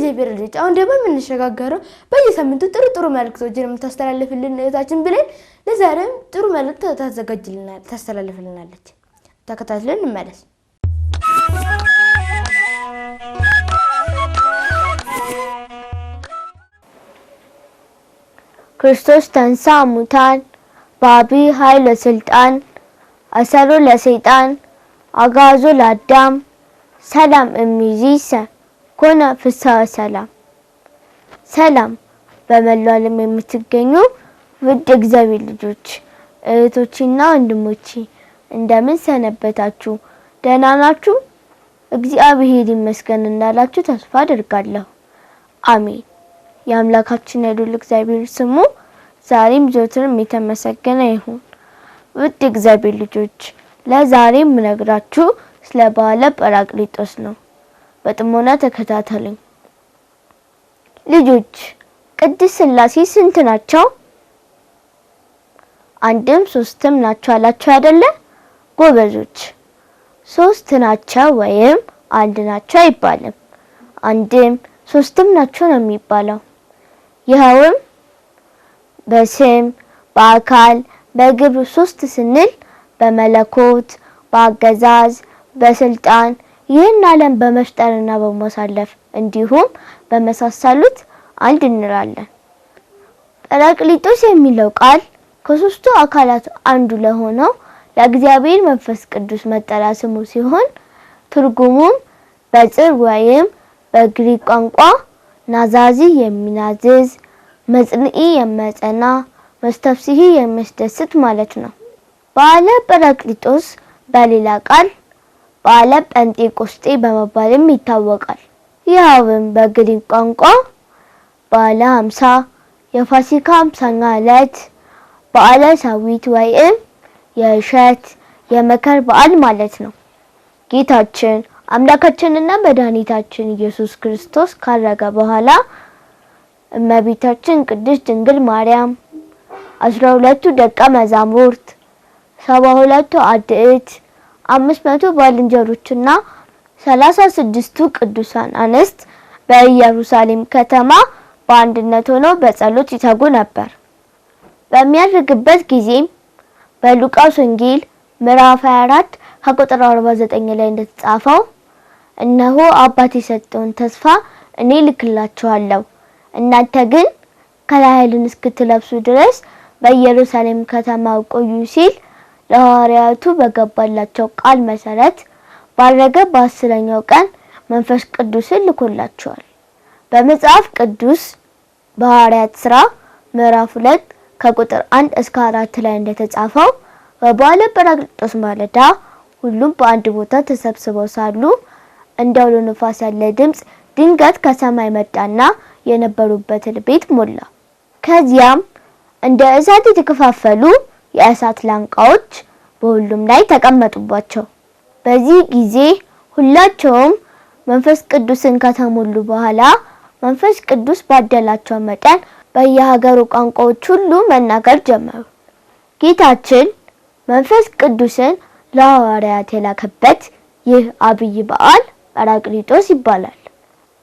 የእግዚአብሔር ልጅ አሁን ደግሞ የምንሸጋገረው በየሳምንቱ ጥሩ መልእክቶችን የምታስተላልፍልን እህታችን ብለን ለዛሬም ጥሩ መልእክት ታስተላልፍልናለች። ተከታትለን እንመለስ። ክርስቶስ ተንሥአ እሙታን በዐቢይ ኃይል ወሥልጣን አሰሮ ለሰይጣን አግዓዞ ለአዳም ሰላም እምይእዜሰ ኮነ ፍስሐ ወሰላም። ሰላም በመላው ዓለም የምትገኙ ውድ እግዚአብሔር ልጆች እህቶችና ወንድሞቼ እንደምን ሰነበታችሁ? ደህና ናችሁ? እግዚአብሔር ይመስገን እንዳላችሁ ተስፋ አደርጋለሁ። አሜን። የአምላካችን የልዑል እግዚአብሔር ስሙ ዛሬም ዘወትርም የተመሰገነ ይሁን። ውድ እግዚአብሔር ልጆች ለዛሬ የምነግራችሁ ስለ በዓለ ጰራቅሊጦስ ነው። በጥሞና ተከታተሉኝ። ልጆች ቅድስት ሥላሴ ስንት ናቸው? አንድም ሶስትም ናቸው አላችሁ አይደለ? ጎበዞች። ሶስት ናቸው ወይም አንድ ናቸው አይባልም። አንድም ሶስትም ናቸው ነው የሚባለው። ይኸውም በስም በአካል በግብር ሶስት ስንል በመለኮት በአገዛዝ በስልጣን ይህን ዓለም በመፍጠርና በማሳለፍ እንዲሁም በመሳሰሉት አንድ እንላለን። ጰራቅሊጦስ የሚለው ቃል ከሶስቱ አካላት አንዱ ለሆነው ለእግዚአብሔር መንፈስ ቅዱስ መጠሪያ ስሙ ሲሆን ትርጉሙም በጽር ወይም በግሪክ ቋንቋ ናዛዚ የሚናዝዝ፣ መጽንዒ የሚያጸና፣ መስተፍስሒ የሚያስደስት ማለት ነው። በዓለ ጰራቅሊጦስ በሌላ ቃል በዓለ ጴንጤቆስጤ በመባልም ይታወቃል። ይኸውም በግሪክ ቋንቋ በዓለ ሃምሳ፣ የፋሲካ 50ኛ ዕለት፣ በዓለ ሰዊት ወይም የእሸት የመከር በዓል ማለት ነው። ጌታችን አምላካችንና መድኃኒታችን ኢየሱስ ክርስቶስ ካረገ በኋላ እመቤታችን ቅድስት ድንግል ማርያም 12ቱ ደቀ መዛሙርት 72ቱ አርድእት 500 ባልንጀሮችና 36ቱ ቅዱሳን አንስት በኢየሩሳሌም ከተማ በአንድነት ሆነው በጸሎት ይተጉ ነበር። በሚያርግበት ጊዜም በሉቃስ ወንጌል ምዕራፍ 24 ከቁጥር 49 ላይ እንደተጻፈው እነሆ አባት የሰጠውን ተስፋ እኔ ልክላችኋለሁ፣ እናንተ ግን ከላይ ኃይልን እስክትለብሱ ድረስ በኢየሩሳሌም ከተማ ቆዩ ሲል ለሐዋርያቱ በገባላቸው ቃል መሰረት ባረገ በ10ኛው ቀን መንፈስ ቅዱስን ልኮላቸዋል። በመጽሐፍ ቅዱስ በሐዋርያት ሥራ ምዕራፍ 2 ከቁጥር 1 እስከ 4 ላይ እንደተጻፈው በበዓለ ጰራቅሊጦስ ማለዳ ሁሉም በአንድ ቦታ ተሰብስበው ሳሉ እንደ አውሎ ነፋስ ያለ ድምፅ ድንገት ከሰማይ መጣና የነበሩበትን ቤት ሞላ። ከዚያም እንደ እሳት የተከፋፈሉ የእሳት ላንቃዎች በሁሉም ላይ ተቀመጡባቸው። በዚህ ጊዜ ሁላቸውም መንፈስ ቅዱስን ከተሞሉ በኋላ መንፈስ ቅዱስ ባደላቸው መጠን በየሀገሩ ቋንቋዎች ሁሉ መናገር ጀመሩ። ጌታችን መንፈስ ቅዱስን ለሐዋርያት የላከበት ይህ አብይ በዓል ጰራቅሊጦስ ይባላል።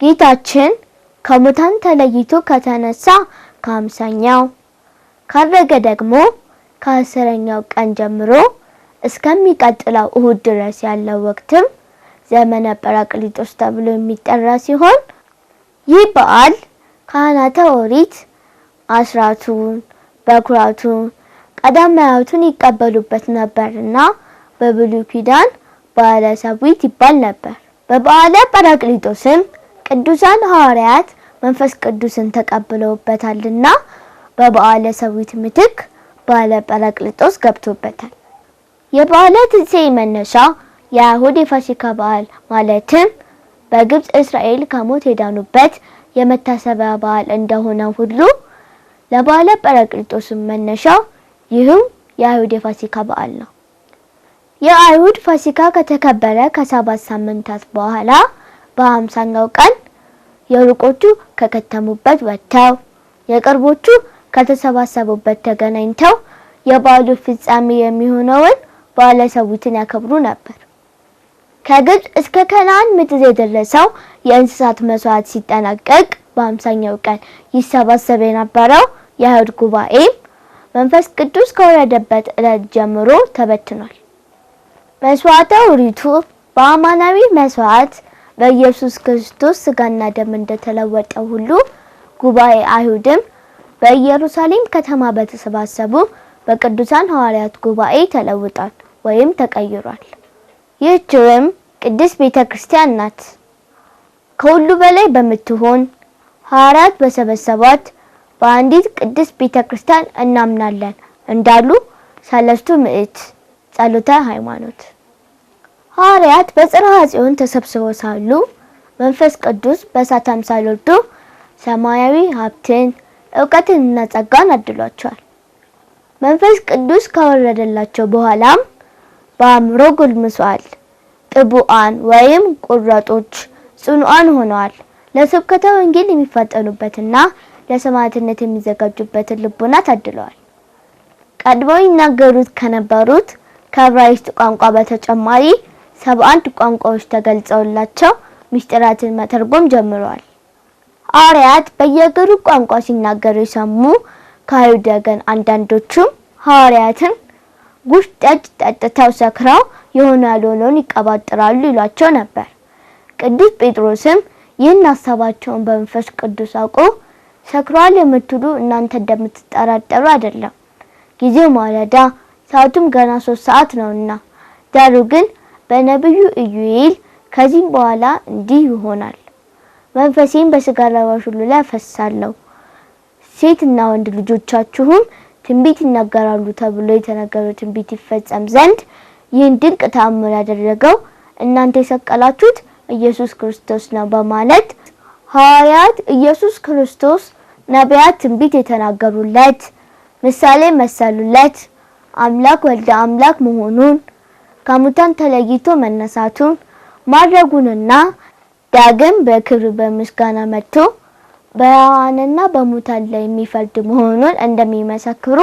ጌታችን ከሙታን ተለይቶ ከተነሳ ከ50ኛው ካረገ ደግሞ ከ10ኛው ቀን ጀምሮ እስከሚቀጥለው እሁድ ድረስ ያለው ወቅትም ዘመነ ጰራቅሊጦስ ተብሎ የሚጠራ ሲሆን ይህ በዓል ካህናተ ኦሪት አስራቱን በኩራቱን ቀዳማያቱን ይቀበሉበት ነበርና በብሉይ ኪዳን በዓለ ሰዊት ይባል ነበር። በበዓለ ጰራቅሊጦስም ቅዱሳን ሐዋርያት መንፈስ ቅዱስን ተቀብለውበታልና በበዓለ ሰዊት ምትክ በዓለ ጰራቅሊጦስ ገብቶበታል። የበዓለ ትንሣኤ መነሻ የአይሁድ የፋሲካ በዓል ማለትም በግብጽ እስራኤል ከሞት የዳኑበት የመታሰቢያ በዓል እንደሆነ ሁሉ ለበዓለ ጰራቅሊጦስ መነሻው ይህም የአይሁድ የፋሲካ በዓል ነው። የአይሁድ ፋሲካ ከተከበረ ከ7 ሳምንታት በኋላ በ50ኛው ቀን የሩቆቹ ከከተሙበት ወጥተው የቅርቦቹ ከተሰባሰቡበት ተገናኝተው የበዓሉ ፍጻሜ የሚሆነውን በዓለ ሰዊትን ያከብሩ ነበር። ከግብፅ እስከ ከነዓን ምድር የደረሰው የእንስሳት መስዋዕት ሲጠናቀቅ በ50ኛው ቀን ይሰባሰብ የነበረው የአይሁድ ጉባኤ መንፈስ ቅዱስ ከወረደበት ዕለት ጀምሮ ተበትኗል። መስዋዕተ ኦሪቱ በአማናዊ መስዋዕት በኢየሱስ ክርስቶስ ሥጋና ደም እንደተለወጠው ሁሉ ጉባኤ አይሁድም በኢየሩሳሌም ከተማ በተሰባሰቡ በቅዱሳን ሐዋርያት ጉባኤ ተለውጧል ወይም ተቀይሯል። ይህችውም ቅድስት ቤተ ክርስቲያን ናት። ከሁሉ በላይ በምትሆን ሐዋርያት በሰበሰቧት በአንዲት ቅድስት ቤተ ክርስቲያን እናምናለን እንዳሉ ሰለስቱ ምዕት ጸሎተ ሃይማኖት። ሐዋርያት በጽርሐ ጽዮን ተሰብስበው ሳሉ መንፈስ ቅዱስ በእሳት አምሳል ወርዶ ሰማያዊ ሀብትን ዕውቀትንና ጸጋን አድሏቸዋል። መንፈስ ቅዱስ ከወረደላቸው በኋላም በአእምሮ ጎልምሰዋል። ጥቡዓን ወይም ቁራጦች ጽኑዓን ሆነዋል። ለስብከተ ወንጌል የሚፋጠኑበትና ለሰማዕትነት የሚዘጋጁበትን ልቦና ታድለዋል። ቀድመው ይናገሩት ከነበሩት ከዕብራይስጥ ቋንቋ በተጨማሪ 71 ቋንቋዎች ተገልጸውላቸው ምስጢራትን መተርጎም ጀምረዋል። ሐዋርያት በየአገሩ ቋንቋ ሲናገሩ የሰሙ ከአይሁድ ወገን አንዳንዶቹም ሐዋርያትን ጉሽ ጠጅ ጠጥተው ሰክረው የሆነ ያልሆነውን ይቀባጥራሉ ይሏቸው ነበር። ቅዱስ ጴጥሮስም ይህን ሀሳባቸውን በመንፈስ ቅዱስ አውቆ ሰክሯል የምትሉ እናንተ እንደምትጠራጠሩ አይደለም፣ ጊዜው ማለዳ ሰዓቱም ገና 3 ሰዓት ነውና፣ ዳሩ ግን በነቢዩ ኢዩኤል ከዚህም በኋላ እንዲህ ይሆናል፣ መንፈሴን በሥጋ ለባሽ ሁሉ ላይ አፈሳለሁ፣ ሴትና ወንድ ልጆቻችሁም ትንቢት ይናገራሉ ተብሎ የተነገረው ትንቢት ይፈጸም ዘንድ ይህን ድንቅ ተአምር ያደረገው እናንተ የሰቀላችሁት ኢየሱስ ክርስቶስ ነው በማለት ሐዋርያት ኢየሱስ ክርስቶስ ነቢያት ትንቢት የተናገሩለት ምሳሌ መሰሉለት አምላክ ወልደ አምላክ መሆኑን ከሙታን ተለይቶ መነሳቱን ማድረጉንና ዳግም በክብር በምስጋና መጥቶ በሕያዋንና በሙታን ላይ የሚፈርድ መሆኑን እንደሚመሰክሩ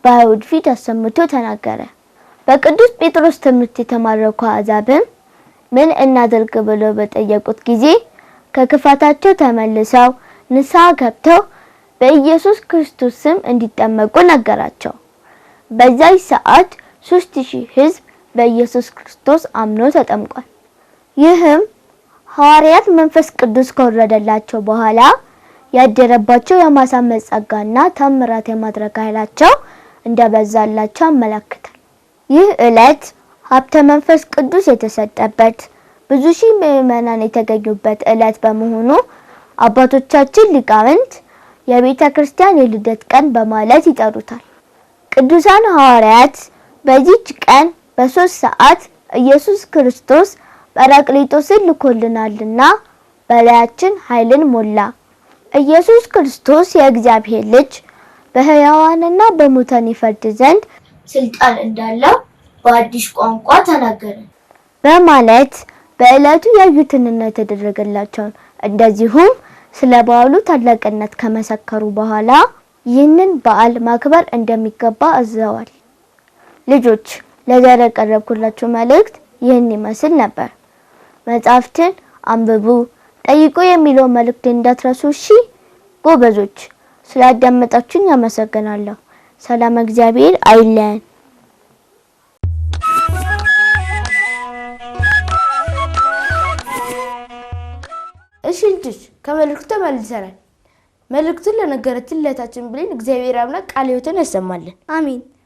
በአይሁድ ፊት አሰምቶ ተናገረ። በቅዱስ ጴጥሮስ ትምህርት የተማረኩ አሕዛብም ምን እናድርግ ብለው በጠየቁት ጊዜ ከክፋታቸው ተመልሰው ንስሐ ገብተው በኢየሱስ ክርስቶስ ስም እንዲጠመቁ ነገራቸው። በዛች ሰዓት 3000 ሕዝብ በኢየሱስ ክርስቶስ አምኖ ተጠምቋል። ይህም ሐዋርያት መንፈስ ቅዱስ ከወረደላቸው በኋላ ያደረባቸው የማሳመን ጸጋና ተአምራት የማድረግ ኃይላቸው እንደበዛላቸው ያመለክታል። ይህ ዕለት ሀብተ መንፈስ ቅዱስ የተሰጠበት ብዙ ሺህ ምዕመናን የተገኙበት ዕለት በመሆኑ አባቶቻችን ሊቃውንት የቤተ ክርስቲያን የልደት ቀን በማለት ይጠሩታል። ቅዱሳን ሐዋርያት በዚህች ቀን በ3 ሰዓት ኢየሱስ ክርስቶስ ጰራቅሊጦስን ልኮልናልና በላያችን ኃይልን ሞላ፣ ኢየሱስ ክርስቶስ የእግዚአብሔር ልጅ በሕያዋንና በሙታን ይፈርድ ዘንድ ስልጣን እንዳለው በአዲስ ቋንቋ ተናገረ በማለት በዕለቱ ያዩትንና የተደረገላቸውን እንደዚሁም ስለ በዓሉ ታላቅነት ከመሰከሩ በኋላ ይህንን በዓል ማክበር እንደሚገባ አዘዋል። ልጆች ለዛሬ ያቀረብኩላችሁ መልእክት ይህን ይመስል ነበር። መጽሐፍትን አንብቡ፣ ጠይቁ የሚለው መልእክት እንዳትረሱ እሺ። ጎበዞች ስላዳመጣችሁኝ አመሰግናለሁ። ሰላም እግዚአብሔር አይለየን። እሺ ልጆች ከመልእክቱ ተመልሰናል። መልእክቱን ለነገረችን ለታችን ብለን እግዚአብሔር አምላክ ቃለ ሕይወትን ያሰማልን። አሜን።